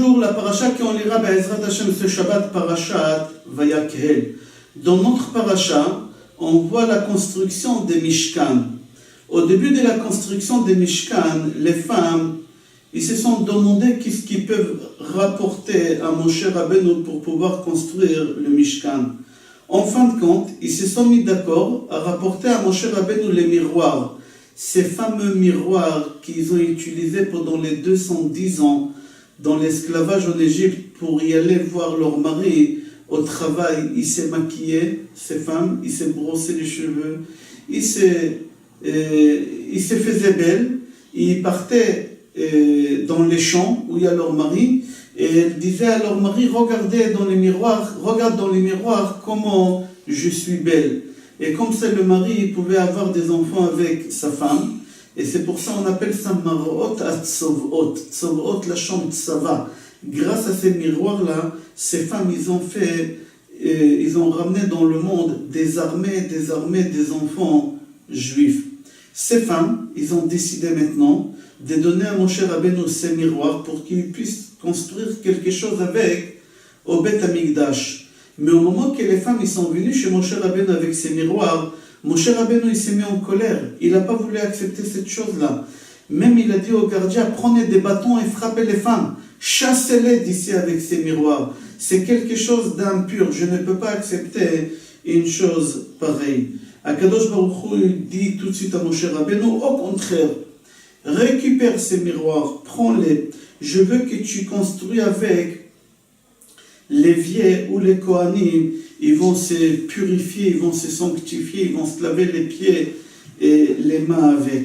Bonjour, la paracha qu'on lira Be'ezrat Hashem ce Shabbat, parashat Vayakhel. Dans notre paracha, on voit la construction des Mishkan. Au début de la construction des Mishkan, les femmes, ils se sont demandé qu'est-ce qu'ils peuvent rapporter à Moshe Rabbeinu pour pouvoir construire le Mishkan. En fin de compte, ils se sont mis d'accord à rapporter à Moshe Rabbeinu les miroirs. Ces fameux miroirs qu'ils ont utilisés pendant les 210 ans dans l'esclavage en Égypte pour y aller voir leur mari au travail. Ils se maquillaient, ces femmes, ils se brossaient les cheveux, ils se faisaient belles, ils partaient dans les champs où il y a leur mari et elles disaient à leur mari, regarde dans les miroirs comment je suis belle. Et comme ça, le mari pouvait avoir des enfants avec sa femme. Et c'est pour ça qu'on appelle ça Marot at-Tzovot. Tzovot, la chambre Tzava. Grâce à ces miroirs-là, ces femmes, ils ont ramené dans le monde des armées des enfants juifs. Ces femmes, ils ont décidé maintenant de donner à Moshe Rabbeinu ces miroirs pour qu'il puisse construire quelque chose avec au Beth Amikdash. Mais au moment que les femmes ils sont venues chez Moshe Rabbeinu avec ces miroirs, Moshe Rabbeinu il s'est mis en colère. Il n'a pas voulu accepter cette chose-là. Même il a dit aux gardiens, prenez des bâtons et frappez les femmes. Chassez-les d'ici avec ces miroirs. C'est quelque chose d'impur. Je ne peux pas accepter une chose pareille. Akadosh Baruch Hu il dit tout de suite à Moshe Rabbeinu, au contraire, récupère ces miroirs, prends-les. Je veux que tu construis avec les vieux ou les Kohanim, ils vont se purifier, ils vont se sanctifier, ils vont se laver les pieds et les mains avec.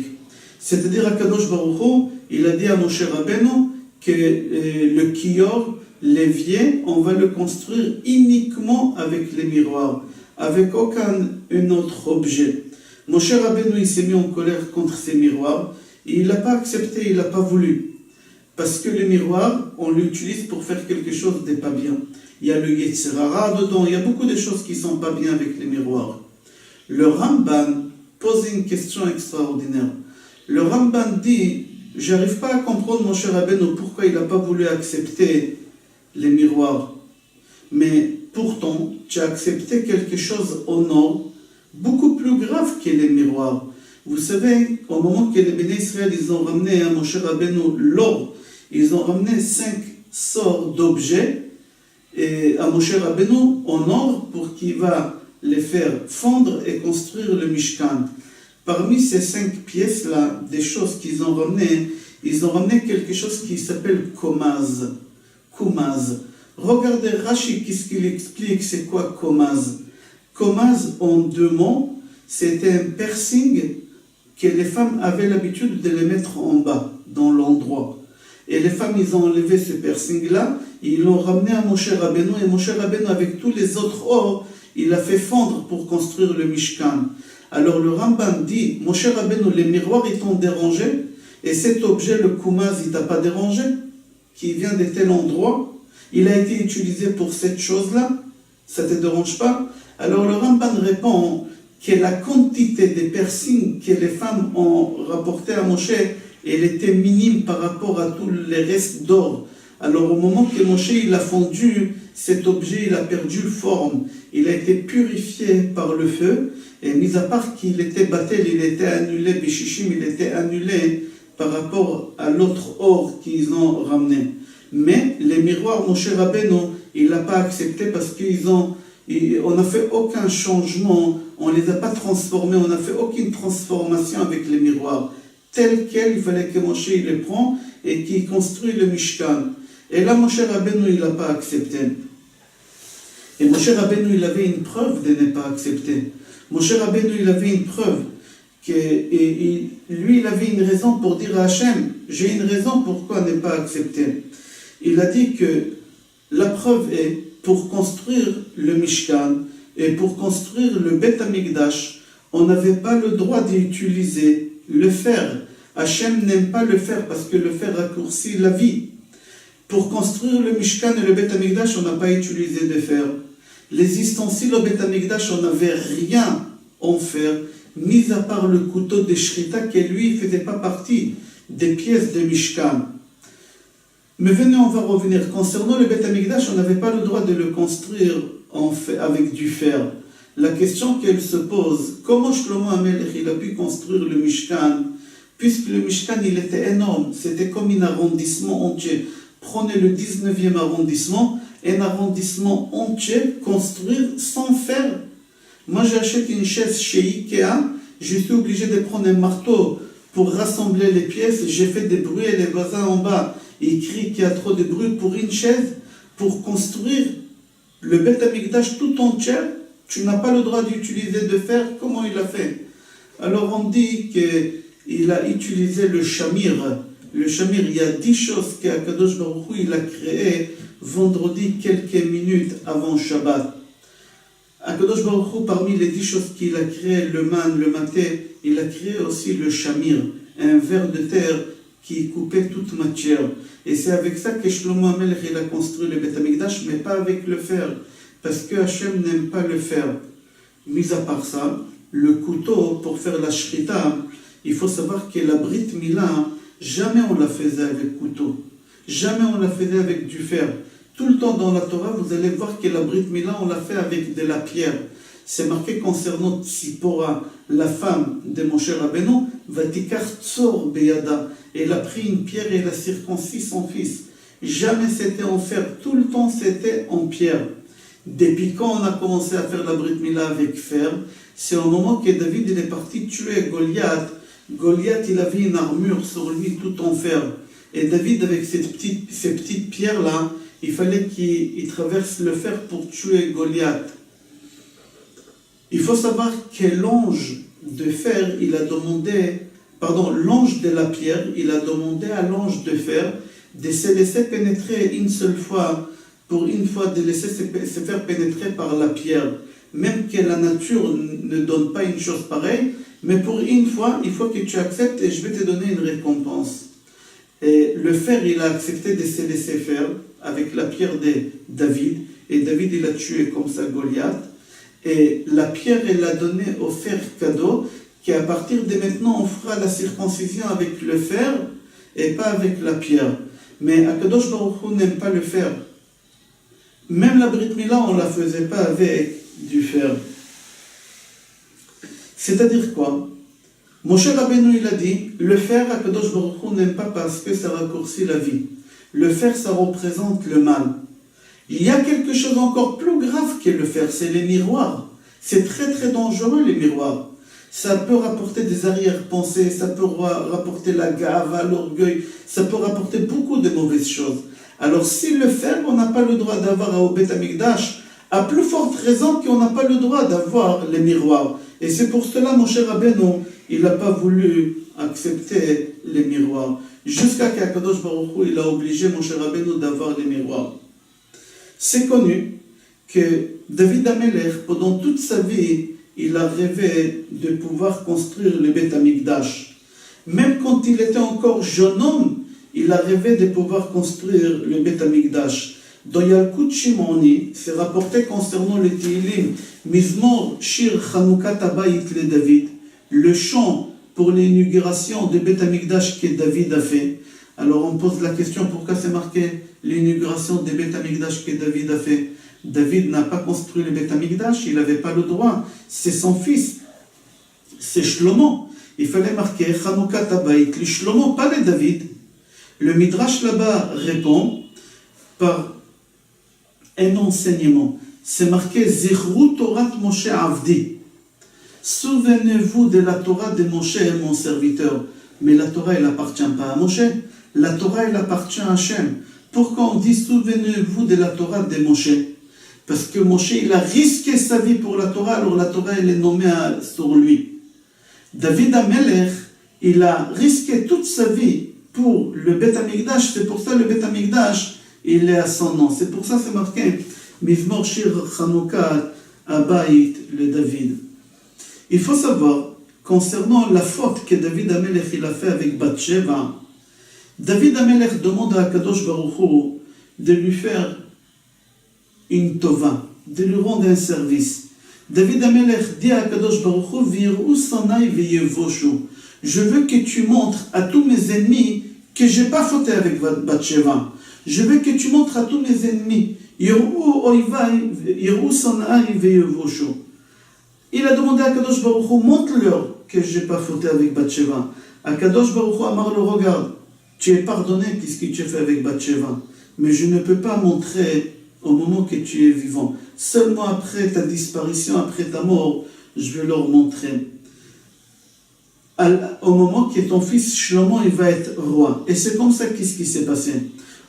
C'est-à-dire, Akadosh Baruch Hu, il a dit à Moshe Rabbeinu que le kior, l'évier, on va le construire uniquement avec les miroirs, avec aucun autre objet. Moshe Rabbeinu, il s'est mis en colère contre ces miroirs, et il n'a pas accepté, il n'a pas voulu. Parce que le miroir, on l'utilise pour faire quelque chose de pas bien. Il y a le Yetzer Hara dedans, il y a beaucoup de choses qui ne sont pas bien avec les miroirs. Le Ramban pose une question extraordinaire. Le Ramban dit, j'arrive pas à comprendre Moshe Rabbeinu pourquoi il n'a pas voulu accepter les miroirs. Mais pourtant, tu as accepté quelque chose au nord, beaucoup plus grave que les miroirs. Vous savez, au moment que les Béné Israël, ils ont ramené à Moshe Rabbeinu l'or, ils ont ramené 5 sorts d'objets et à Moshe Rabbeinu en or pour qu'il va les faire fondre et construire le Mishkan. Parmi ces 5 pièces-là, des choses qu'ils ont ramenées, ils ont ramené quelque chose qui s'appelle Komaz. Kumaz. Regardez Rashi, qu'est-ce qu'il explique, c'est quoi Komaz? Komaz, en 2 mots, c'était un piercing que les femmes avaient l'habitude de les mettre en bas, dans l'endroit. Et les femmes, ils ont enlevé ce piercing-là, ils l'ont ramené à Moshe Rabbeinu, et Moshe Rabbeinu, avec tous les autres or, il a fait fondre pour construire le Mishkan. Alors le Ramban dit, Moshe Rabbeinu, les miroirs, ils t'ont dérangé, et cet objet, le Kumaz, il t'a pas dérangé, qui vient de tel endroit, il a été utilisé pour cette chose-là, ça te dérange pas? Alors le Ramban répond que la quantité des piercings que les femmes ont rapporté à Moshe, elle était minime par rapport à tous les restes d'or. Alors au moment que Moshe il a fondu, cet objet il a perdu forme. Il a été purifié par le feu. Et mis à part qu'il était battel, il était annulé, Bishishim, il était annulé par rapport à l'autre or qu'ils ont ramené. Mais les miroirs, Moshe Rabbeinu, il n'a pas accepté parce on n'a fait aucun changement, on ne les a pas transformés, on n'a fait aucune transformation avec les miroirs. Tel quel, il fallait que Moshe il les prend et qu'il construit le Mishkan. Et là, Moshe Rabbeinu, il n'a pas accepté. Et Moshe Rabbeinu, il avait une preuve de ne pas accepter. Moshe Rabbeinu, il avait une preuve. Lui, il avait une raison pour dire à Hachem, j'ai une raison pourquoi ne pas accepter. Il a dit que la preuve est, pour construire le Mishkan et pour construire le Beth Amikdash, on n'avait pas le droit d'utiliser le fer. Hachem n'aime pas le fer parce que le fer raccourcit la vie. Pour construire le Mishkan et le Beth Amikdash, on n'a pas utilisé de fer. Les ustensiles au Beth Amikdash, on n'avait rien en fer, mis à part le couteau de Shrita qui lui ne faisait pas partie des pièces de Mishkan. Mais venez, on va revenir. Concernant le Beth Amikdash, on n'avait pas le droit de le construire avec du fer. La question qu'elle se pose, comment Shlomo HaMelech il a pu construire le Mishkan, puisque le Mishkan il était énorme, c'était comme un arrondissement entier. Prenez le 19e arrondissement, un arrondissement entier construire sans fer. Moi j'achète une chaise chez Ikea, je suis obligé de prendre un marteau pour rassembler les pièces, j'ai fait des bruits et les voisins en bas ils crient qu'il y a trop de bruit pour une chaise, pour construire le Beth Amikdash tout entier, tu n'as pas le droit d'utiliser de fer. Comment il a fait? Alors on dit qu'il a utilisé le shamir. Le shamir, il y a 10 choses qu'Akadosh Baruch Hu il a créées vendredi quelques minutes avant Shabbat. Akadosh Baruch Hu, parmi les 10 choses qu'il a créées, le man, le maté, il a créé aussi le shamir, un ver de terre qui coupait toute matière. Et c'est avec ça que Shlomo HaMelech il a construit le Beth Amikdash, mais pas avec le fer, parce que Hachem n'aime pas le fer. Mis à part ça, le couteau pour faire la shrita, il faut savoir que la Brit Mila, jamais on la faisait avec couteau, jamais on la faisait avec du fer. Tout le temps dans la Torah, vous allez voir que la Brit Mila, on l'a fait avec de la pierre. C'est marqué concernant Tzipora, la femme de Moshe Rabbeinu, Vatikar Tzor Beyada. Elle a pris une pierre et elle a circoncis son fils. Jamais c'était en fer, tout le temps c'était en pierre. Depuis quand on a commencé à faire la Brit Mila avec fer, c'est au moment que David il est parti tuer Goliath. Goliath il avait une armure sur lui tout en fer. Et David avec ces petites pierres-là, il fallait qu'il traverse le fer pour tuer Goliath. Il faut savoir que l'ange de fer, il a demandé, l'ange de la pierre, il a demandé à l'ange de fer de se laisser pénétrer une seule fois, pour une fois de laisser se faire pénétrer par la pierre. Même que la nature ne donne pas une chose pareille, mais pour une fois, il faut que tu acceptes et je vais te donner une récompense. Et le fer, il a accepté de se laisser faire avec la pierre de David, et David, il a tué comme ça Goliath. Et la pierre, elle a donné au fer cadeau, qu'à partir de maintenant, on fera la circoncision avec le fer et pas avec la pierre. Mais Akadosh Baruch Hu n'aime pas le fer. Même la Brit Mila, on ne la faisait pas avec du fer. C'est-à-dire quoi? Moshe Rabbeinu, il a dit, le fer, Akadosh Baruch Hu n'aime pas parce que ça raccourcit la vie. Le fer, ça représente le mal. Il y a quelque chose encore plus grave que le fer, c'est les miroirs. C'est très très dangereux les miroirs. Ça peut rapporter des arrière-pensées, ça peut rapporter la gava, l'orgueil, ça peut rapporter beaucoup de mauvaises choses. Alors si le fer, on n'a pas le droit d'avoir au Beth Amikdash, à plus forte raison qu'on n'a pas le droit d'avoir les miroirs. Et c'est pour cela, mon cher Rabbeinu, il n'a pas voulu accepter les miroirs. Jusqu'à qu'Akadosh Baruch Hu, il a obligé mon cher Rabbeinu d'avoir les miroirs. C'est connu que David HaMelech, pendant toute sa vie, il a rêvé de pouvoir construire le Beth Amikdash. Même quand il était encore jeune homme, il a rêvé de pouvoir construire le Beth Amikdash. Dans Yalkut Shimoni, c'est rapporté concernant le Tehillim, Mizmor Shir Chanoukat Habayit le David, le chant pour l'inauguration de Beth Amikdash que David a fait. Alors on pose la question, pourquoi c'est marqué l'inauguration de Beth Amikdash que David a fait? David n'a pas construit le Beth Amikdash, il n'avait pas le droit. C'est son fils, c'est Shlomo. Il fallait marquer Chanoukat Habayit, le Shlomo, pas le David. Le Midrash là-bas répond par un enseignement. C'est marqué Zichru Torat Moshe Avdi. Souvenez-vous de la Torah de Moshe, mon serviteur. Mais la Torah, elle n'appartient pas à Moshe. La Torah, elle appartient à Hachem. Pourquoi on dit souvenez-vous de la Torah de Moshe? Parce que Moshe, il a risqué sa vie pour la Torah, alors la Torah, elle est nommée sur lui. David HaMelech, il a risqué toute sa vie pour le Beth Amikdash. C'est pour ça le Beth Amikdash, il est à son nom. C'est pour ça c'est marqué Mizmor Shir Chanoukat Habayit le David. Il faut savoir, concernant la faute que David HaMelech il a fait avec Bathsheba, David HaMelech demande à Kadosh Baruch Hu de lui faire une tova, de lui rendre un service. David HaMelech dit à Kadosh Baruch Hu, Vir'u sanai v'yevoshu. Je veux que tu montres à tous mes ennemis que je n'ai pas fauté avec Bathsheba. Je veux que tu montres à tous mes ennemis. Il a demandé à Kadosh Baruch Hu, montre-leur que je n'ai pas fauté avec Bathsheba. Kadosh Baruch Hu Amar le regarde, tu es pardonné qu'est-ce que tu as fait avec Bathsheba, mais je ne peux pas montrer au moment que tu es vivant. Seulement après ta disparition, après ta mort, je vais leur montrer. Au moment que ton fils Shlomo il va être roi. Et c'est comme ça qu'est-ce qui s'est passé.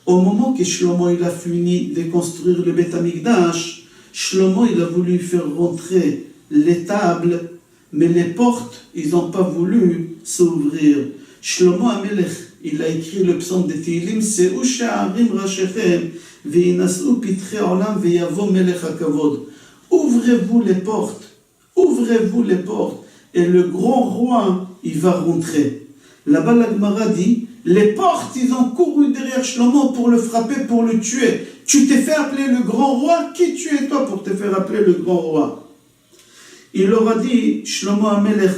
Au moment que Shlomo il a fini de construire le Beth Amikdash, Shlomo il a voulu faire rentrer les tables, mais les portes, ils n'ont pas voulu s'ouvrir. Shlomo Amelech, il a écrit le psaume de Tehillim, c'est Usha'arim Rashechem, Ve'inas'u Pitre Olam Ve'yavo Melech HaKavod. Ouvrez-vous les portes, et le grand roi, il va rentrer. Là-bas, la Gemara dit, les portes, ils ont couru derrière Shlomo pour le frapper, pour le tuer. Tu t'es fait appeler le grand roi, qui tu es toi pour te faire appeler le grand roi? Il leur a dit, Shlomo Amelech,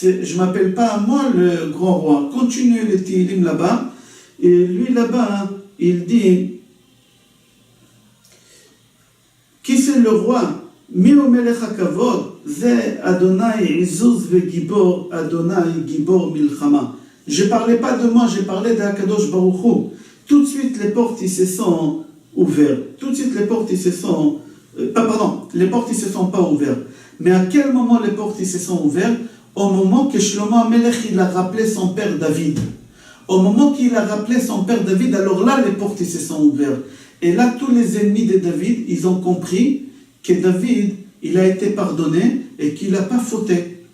je ne m'appelle pas moi le grand roi. Continuez le Tehillim là-bas. Et lui là-bas, il dit, qui c'est le roi? Mio Melech HaKavod, Ze Adonai Izuz Vegibor, Adonai Gibor Milchama. Je ne parlais pas de moi, j'ai parlé d'Akadosh Baruch Hu. Tout de suite, les portes, ils se sont ouvertes. Tout de suite, les portes, ils se sont... les portes, ils se sont pas ouvertes. Mais à quel moment les portes, ils se sont ouvertes? Au moment que Shlomo Amelech, il a rappelé son père David. Au moment qu'il a rappelé son père David, alors là, les portes, ils se sont ouvertes. Et là, tous les ennemis de David, ils ont compris que David, il a été pardonné et qu'il n'a pas fauté.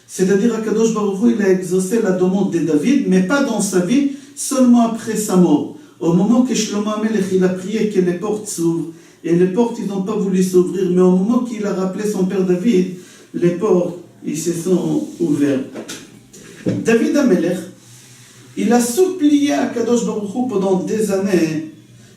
C'est-à-dire qu'Akadosh Baruch Hu, il a exaucé la demande de David, mais pas dans sa vie, seulement après sa mort. Au moment que Shlomo Amelech, il a prié que les portes s'ouvrent, et les portes, ils n'ont pas voulu s'ouvrir, mais au moment qu'il a rappelé son père David, les portes, ils se sont ouvertes. David Amelech, il a supplié à Akadosh Baruch Hu pendant des années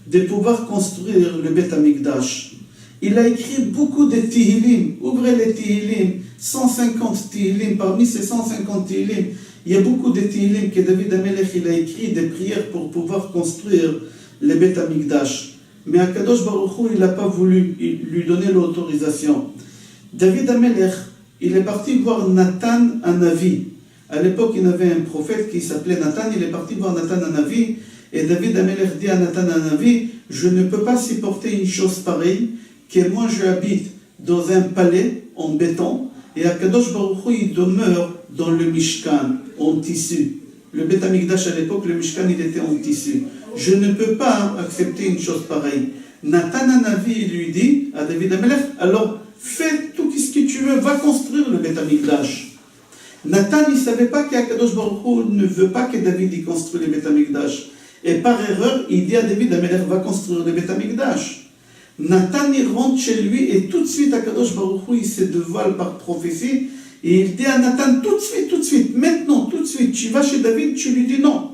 de pouvoir construire le Beth Amikdash. Il a écrit beaucoup de Tehillim. Ouvrez les Tehillim, 150 Tehillim. Parmi ces 150 Tehillim, il y a beaucoup de Tehillim que David Amelech il a écrit des prières pour pouvoir construire le Beth Amikdash. Mais Akadosh Baruch Hu, il n'a pas voulu lui donner l'autorisation. David Amelech, il est parti voir Nathan Hanavi. À l'époque, il y avait un prophète qui s'appelait Nathan. Il est parti voir Nathan Hanavi. Et David Amelech dit à Nathan Hanavi, je ne peux pas supporter une chose pareille, que moi je habite dans un palais en béton, et Akadosh Baruch Hu, il demeure dans le Mishkan, en tissu. Le Beth Amikdash à l'époque, le Mishkan, il était en tissu. Je ne peux pas accepter une chose pareille. Nathan Hanavi lui dit à David Amelech, alors fais tout ce que tu veux, va construire le Beth Amikdash. Nathan, il ne savait pas qu'Akadosh Baruch Hu ne veut pas que David y construise le Beth Amikdash. Et par erreur, il dit à David Amelech, va construire le Beth Amikdash. Nathan, il rentre chez lui et tout de suite, Akadosh Baruch Hu, il se dévoile par prophétie. Et il dit à Nathan, tout de suite, maintenant, tout de suite, tu vas chez David, tu lui dis non.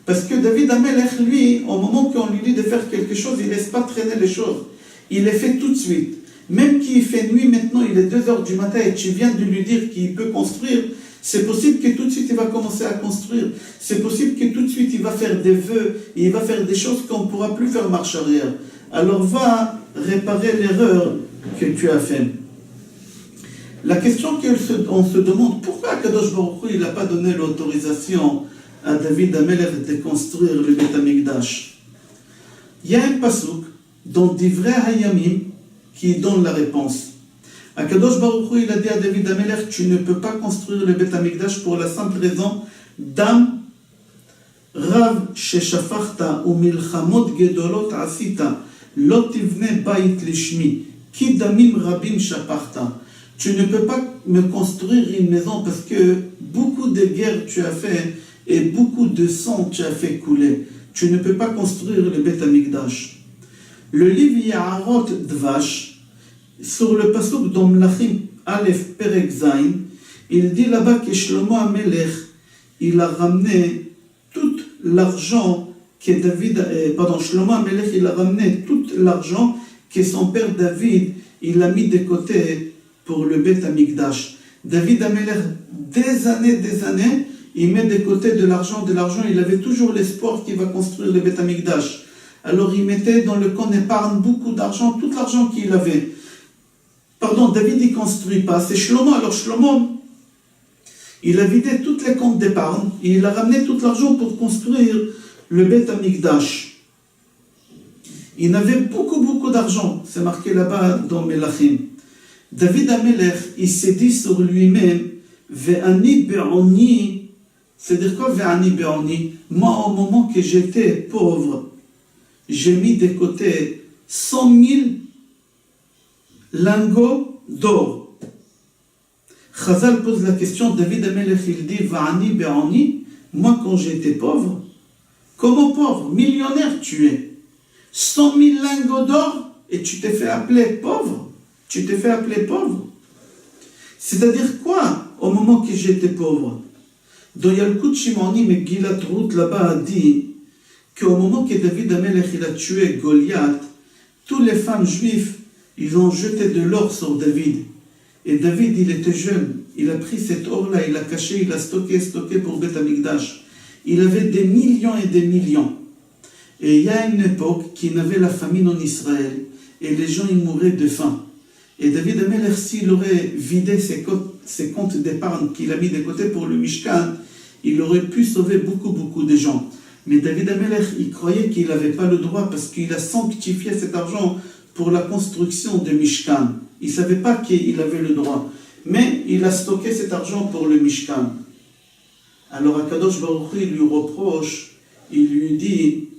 Parce que David Amelech, lui, au moment qu'on lui dit de faire quelque chose, il ne laisse pas traîner les choses. Il les fait tout de suite. Même qu'il fait nuit maintenant, il est 2h du matin et tu viens de lui dire qu'il peut construire, c'est possible que tout de suite il va commencer à construire. C'est possible que tout de suite il va faire des vœux, et il va faire des choses qu'on ne pourra plus faire marche arrière. Alors va réparer l'erreur que tu as faite. La question qu'on se demande, pourquoi Kadosh Baruch Hu, il n'a pas donné l'autorisation à David Amelech de construire le Beth Amikdash? Il y a un pasuk dans Divrei Hayamim qui donne la réponse. Akadosh Baruch Hu, il a dit à David Amelech, tu ne peux pas construire le Beth Amikdash pour la simple raison Dam Rav Sheshafachta ou Milchamot Gedolot Asita Lot Tivne Bait Lishmi Ki Damim Rabim Shapachta. Tu ne peux pas me construire une maison parce que beaucoup de guerres tu as fait et beaucoup de sang tu as fait couler. Tu ne peux pas construire le Beth Amikdash. Le livre Yaharot Dvash, sur le pasuk dans Mlachim Aleph Perek Zain, il dit là-bas que Shlomo Amelech, il a ramené tout l'argent que Shlomo Amelech, il a ramené tout l'argent que son père David, il a mis de côté pour le Beth Amikdash. David Amelech, des années, il met de côté de l'argent, il avait toujours l'espoir qu'il va construire le Beth Amikdash. Alors il mettait dans le compte d'épargne beaucoup d'argent, tout l'argent qu'il avait. Pardon, David il ne construit pas, c'est Shlomo. Alors Shlomo, il a vidé tous les comptes d'épargne et il a ramené tout l'argent pour construire le Beth Amikdash. Il avait beaucoup d'argent, c'est marqué là-bas dans Melachim. David Amelech, il s'est dit sur lui-même, Ve'ani be'oni, c'est-à-dire quoi Ve'ani be'oni? Moi, au moment que j'étais pauvre, j'ai mis de côté 100 000 lingots d'or. Chazal pose la question, David Amelech, il dit, Ve'ani be'oni, moi quand j'étais pauvre, comment pauvre? Millionnaire tu es. 100 000 lingots d'or et tu t'es fait appeler pauvre. Tu t'es fait appeler pauvre. C'est-à-dire quoi au moment que j'étais pauvre? Dans Yalkut Shimoni, mais Gilat Ruth là-bas a dit qu'au moment que David Amelech il a tué Goliath, toutes les femmes juives, ils ont jeté de l'or sur David. Et David, il était jeune. Il a pris cet or-là, il l'a caché, il l'a stocké pour Beth Amikdash. Il avait des millions et des millions. Et il y a une époque qu'il y avait la famine en Israël et les gens ils mouraient de faim. Et David Amelech, s'il aurait vidé ses comptes d'épargne qu'il a mis de côté pour le Mishkan, il aurait pu sauver beaucoup de gens. Mais David Amelech, il croyait qu'il n'avait pas le droit parce qu'il a sanctifié cet argent pour la construction de Mishkan. Il ne savait pas qu'il avait le droit. Mais il a stocké cet argent pour le Mishkan. Alors Akadosh Baruch Hu, il lui reproche, il lui dit,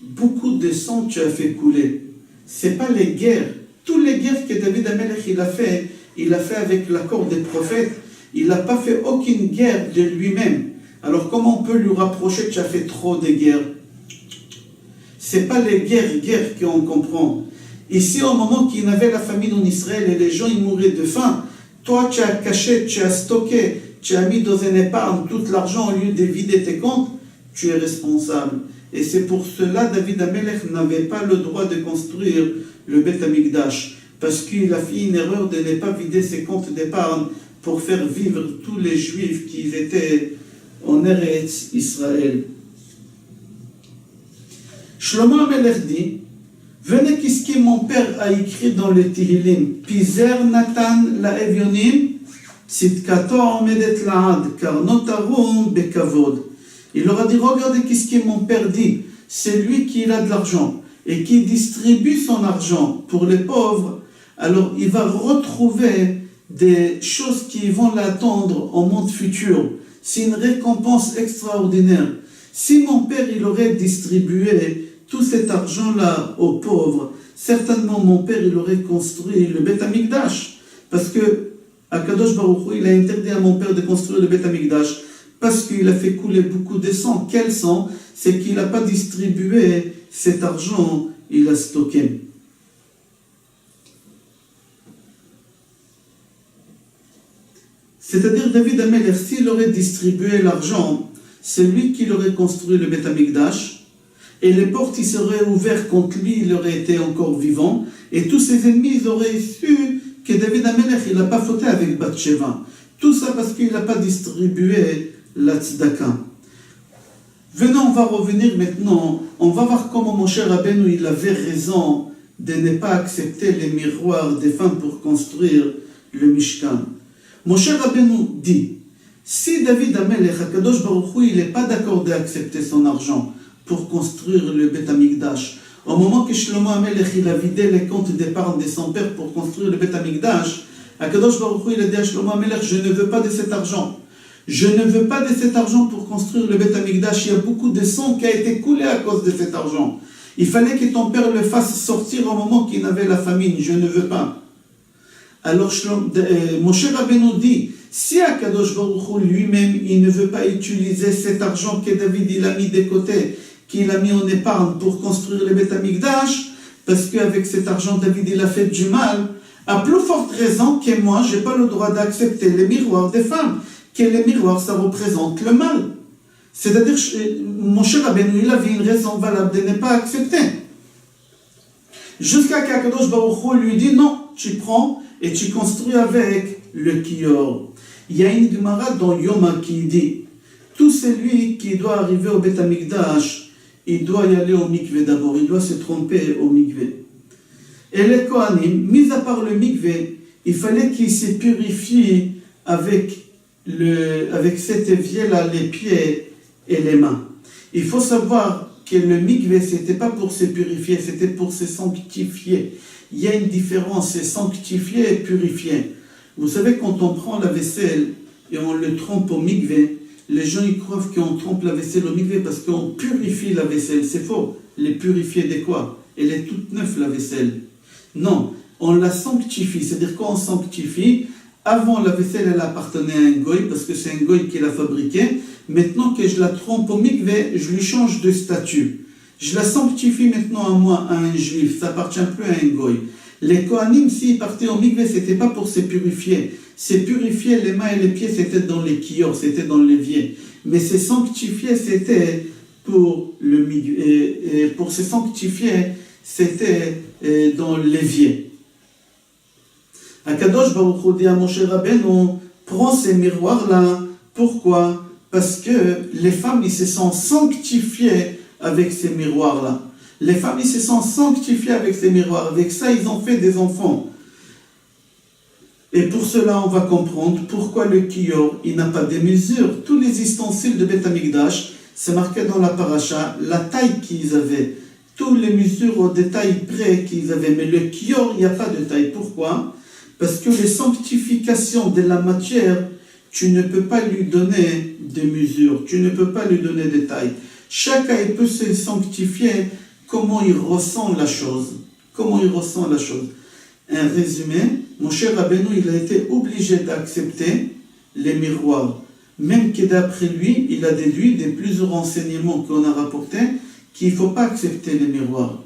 beaucoup de sang tu as fait couler. Ce n'est pas les guerres. Toutes les guerres que David Amelech il a fait avec l'accord des prophètes. Il n'a pas fait aucune guerre de lui-même. Alors comment on peut lui rapprocher que tu as fait trop de guerres? Ce n'est pas les guerres qu'on comprend. Ici, au moment qu'il y avait la famine en Israël et les gens ils mouraient de faim, toi tu as caché, tu as stocké, tu as mis dans une épargne tout l'argent au lieu de vider tes comptes, tu es responsable. Et c'est pour cela David Amelech n'avait pas le droit de construire le Beth Amikdash, parce qu'il a fait une erreur de ne pas vider ses comptes d'épargne pour faire vivre tous les Juifs qui étaient en Eretz Israël. Shlomo Amelech dit, venez qu'est-ce que mon père a écrit dans le Tehillim, Pizer Natan la Evionim, Tzidkato omedet laad, car notarum bekavod. Il leur a dit, regardez qu'est-ce que mon père dit, c'est lui qui a de l'argent et qui distribue son argent pour les pauvres, alors il va retrouver des choses qui vont l'attendre au monde futur. C'est une récompense extraordinaire. Si mon père il aurait distribué tout cet argent-là aux pauvres, certainement mon père il aurait construit le Beth Amikdash, parce que Akadosh Baruch Hu, il a interdit à mon père de construire le Beth Amikdash, parce qu'il a fait couler beaucoup de sang. Quel sang? C'est qu'il n'a pas distribué cet argent, il a stocké. C'est-à-dire David Amelech, s'il aurait distribué l'argent, c'est lui qui aurait construit le Beth Amikdash, et les portes y seraient ouvertes contre lui, il aurait été encore vivant, et tous ses ennemis ils auraient su que David Amelech, il n'a pas fauté avec Bathsheba. Tout ça parce qu'il n'a pas distribué la tzedaka. Venons, on va revenir maintenant, on va voir comment Moshe Rabbeinu il avait raison de ne pas accepter les miroirs des femmes pour construire le Mishkan. Moshe Rabbeinu dit, si David Amelech, Akadosh Baruch Hu, il n'est pas d'accord d'accepter son argent pour construire le Beth Amikdash, au moment que Shlomo Amelech il a vidé les comptes d'épargne de son père pour construire le Beth Amikdash, Akadosh Baruch Hu il a dit à Shlomo Amelech, je ne veux pas de cet argent. Je ne veux pas de cet argent pour construire le Beth Amikdash. Il y a beaucoup de sang qui a été coulé à cause de cet argent. Il fallait que ton père le fasse sortir au moment qu'il avait la famine. Je ne veux pas. Alors Moshe Rabbeinu dit, si Akadosh Baruch Hu lui-même, il ne veut pas utiliser cet argent que David il a mis de côté, qu'il a mis en épargne pour construire le Beth Amikdash, parce qu'avec cet argent, David il a fait du mal, à plus forte raison que moi, je n'ai pas le droit d'accepter les miroirs des femmes. Que les miroirs, ça représente le mal. C'est-à-dire, Moshe Rabbeinu, il avait une raison valable de ne pas accepter. Jusqu'à qu'Akadosh Baruch Hu lui dit, non, tu prends et tu construis avec le Kior. Il y a une Gemara dans Yoma qui dit, tout celui qui doit arriver au Beth Amikdash, il doit y aller au mikvé d'abord, il doit se tromper au mikvé. Et les Kohanim, mis à part le mikvé, il fallait qu'ils se purifient avec cet évier-là, les pieds et les mains. Il faut savoir que le mikvé, ce n'était pas pour se purifier, c'était pour se sanctifier. Il y a une différence, c'est sanctifier et purifier. Vous savez, quand on prend la vaisselle et on le trempe au mikvé, les gens ils croient qu'on trempe la vaisselle au mikvé parce qu'on purifie la vaisselle. C'est faux. Les purifier de quoi? Elle est toute neuve, la vaisselle. Non, on la sanctifie. C'est-à-dire qu'on sanctifie. Avant, la vaisselle, elle appartenait à un goy parce que c'est un goy qui l'a fabriquée. Maintenant que je la trempe au mikvé, je lui change de statut. Je la sanctifie maintenant à moi, à un juif. Ça appartient plus à un goy. Les Kohanim, s'ils partaient au mikvé, c'était pas pour se purifier. Se purifier les mains et les pieds, c'était dans les kior, c'était dans l'évier. Mais se sanctifier, c'était pour le mikvé. Et pour se sanctifier, c'était dans l'évier. Akadosh Baruch Hu dit à Moshe Rabbeinu, prends ces miroirs-là. Pourquoi? Parce que les femmes, ils se sont sanctifiées avec ces miroirs-là. Les femmes, ils se sont sanctifiées avec ces miroirs. Avec ça, ils ont fait des enfants. Et pour cela, on va comprendre pourquoi le kior, il n'a pas de mesure. Tous les ustensiles de Beth Amikdash, c'est marqué dans la paracha, la taille qu'ils avaient. Tous les mesures au détail près qu'ils avaient. Mais le kior, il n'y a pas de taille. Pourquoi? Parce que les sanctifications de la matière, tu ne peux pas lui donner de mesures. Tu ne peux pas lui donner de taille. Chacun peut se sanctifier comment il ressent la chose. Comment il ressent la chose. Un résumé, mon cher Rabbeinu, il a été obligé d'accepter les miroirs. Même que d'après lui, il a déduit des plusieurs renseignements qu'on a rapportés qu'il ne faut pas accepter les miroirs.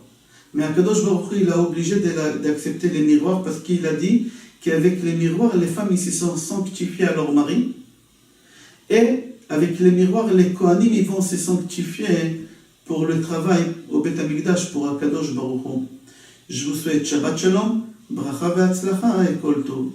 Mais Akadosh Baruch Hu, il a obligé d'accepter les miroirs parce qu'il a dit qu'avec les miroirs, les femmes ils se sont sanctifiées à leur mari. Et avec les miroirs, les Kohanim, ils vont se sanctifier pour le travail au Beth Amikdash, pour Akadosh Baruch Hu. Je vous souhaite Shabbat Shalom, Bracha ve'atzlacha et Kol Tov.